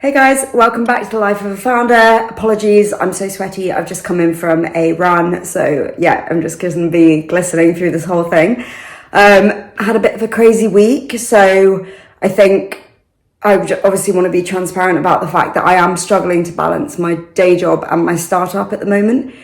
Hey guys, welcome back to the Life of a Founder. Apologies, I'm so sweaty. I've just come in from a run, so yeah, I'm just going to be glistening through this whole thing. I had a bit of a crazy week, so I think I obviously want to be transparent about the fact that I am struggling to balance my day job and my startup at the moment.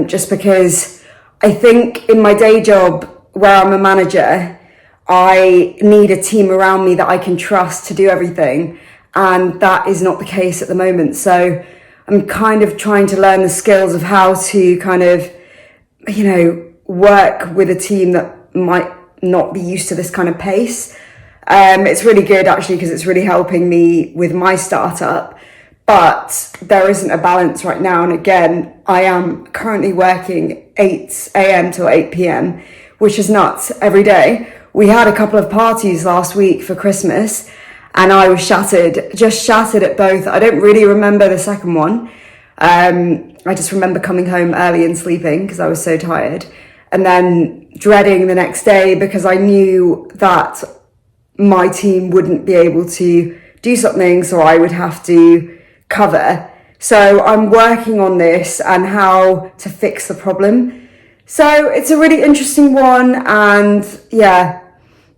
Just because I think in my day job, where I'm a manager, I need a team around me that I can trust to do everything. And that is not the case at the moment. So I'm kind of trying to learn the skills of how to kind of, work with a team that might not be used to this kind of pace. It's really good actually, because it's really helping me with my startup, but there isn't a balance right now. And again, I am currently working 8 a.m. till 8 p.m., which is nuts every day. We had a couple of parties last week for Christmas, and I was shattered at both. I don't really remember the second one. I just remember coming home early and sleeping because I was so tired. And then dreading the next day because I knew that my team wouldn't be able to do something, so I would have to cover. So I'm working on this and how to fix the problem. So it's a really interesting one, and yeah,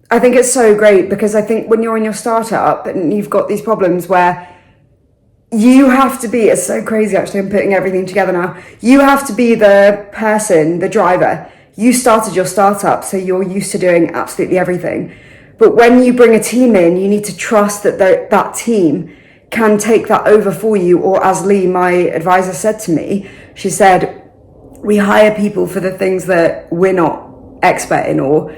I think it's so great because I think when you're in your startup and you've got these problems where you have to be, it's so crazy actually, I'm putting everything together now. You have to be the person, the driver. You started your startup, so you're used to doing absolutely everything. But when you bring a team in, you need to trust that that team can take that over for you. Or as Lee, my advisor, said to me, she said, we hire people for the things that we're not expert in, or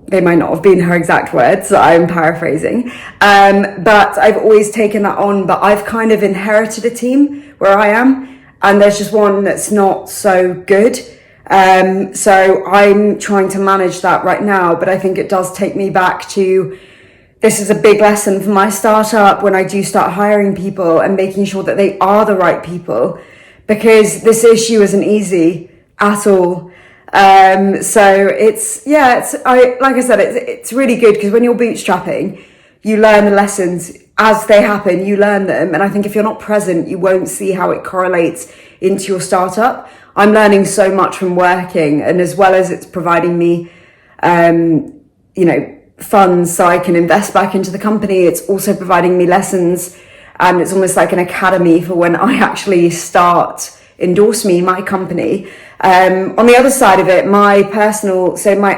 they might not have been her exact words, so I'm paraphrasing. But I've always taken that on, but I've kind of inherited a team where I am, and there's just one that's not so good. So I'm trying to manage that right now, but I think it does take me back to, this is a big lesson for my startup when I do start hiring people and making sure that they are the right people, because this issue isn't easy at all. So like I said, it's really good because when you're bootstrapping, you learn the lessons as they happen, you learn them. And I think if you're not present, you won't see how it correlates into your startup. I'm learning so much from working, and as well as it's providing me, funds so I can invest back into the company, it's also providing me lessons, and it's almost like an academy for when I actually start Endorse Me, my company. On the other side of it, my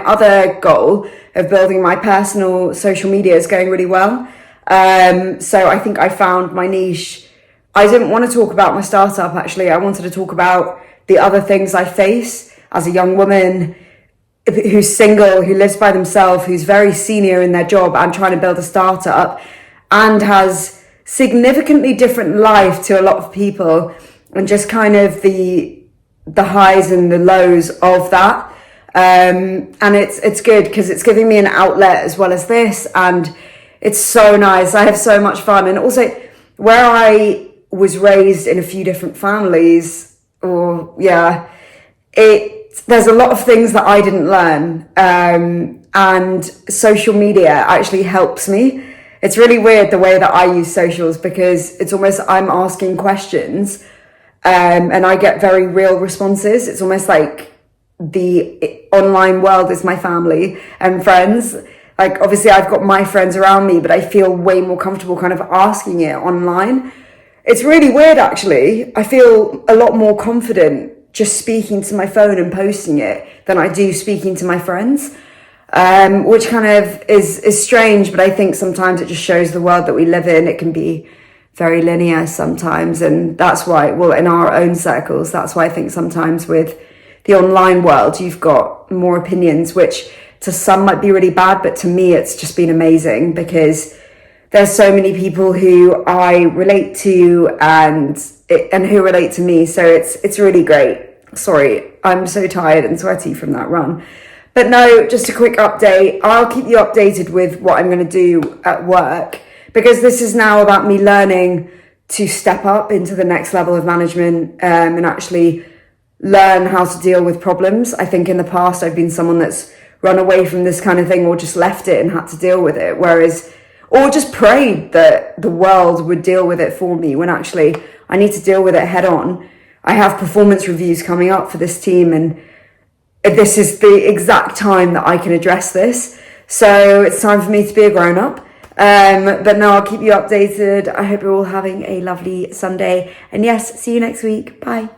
other goal of building my personal social media is going really well. So I think I found my niche. I didn't want to talk about my startup, actually. I wanted to talk about the other things I face as a young woman who's single, who lives by themselves, who's very senior in their job and trying to build a startup, and has significantly different life to a lot of people, and just kind of the highs and the lows of that. And it's good because it's giving me an outlet as well as this, and it's so nice. I have so much fun. And also, where I was raised in a few different families, there's a lot of things that I didn't learn, and social media actually helps me. It's really weird the way that I use socials, because it's almost, I'm asking questions, and I get very real responses. It's almost like the online world is my family and friends. Like, obviously I've got my friends around me, but I feel way more comfortable kind of asking it online. It's really weird, actually. I feel a lot more confident just speaking to my phone and posting it than I do speaking to my friends, which kind of is strange, but I think sometimes it just shows the world that we live in. It can be very linear sometimes, and that's why, well, in our own circles, that's why I think sometimes with the online world, you've got more opinions, which to some might be really bad, but to me, it's just been amazing because there's so many people who I relate to and who relate to me. So it's really great. Sorry, I'm so tired and sweaty from that run. But no, just a quick update. I'll keep you updated with what I'm going to do at work, because this is now about me learning to step up into the next level of management, and actually learn how to deal with problems. I think in the past, I've been someone that's run away from this kind of thing or just left it and had to deal with it. Whereas or just prayed that the world would deal with it for me when actually I need to deal with it head on. I have performance reviews coming up for this team, and this is the exact time that I can address this. So it's time for me to be a grown up. But no, I'll keep you updated. I hope you're all having a lovely Sunday. And yes, see you next week. Bye.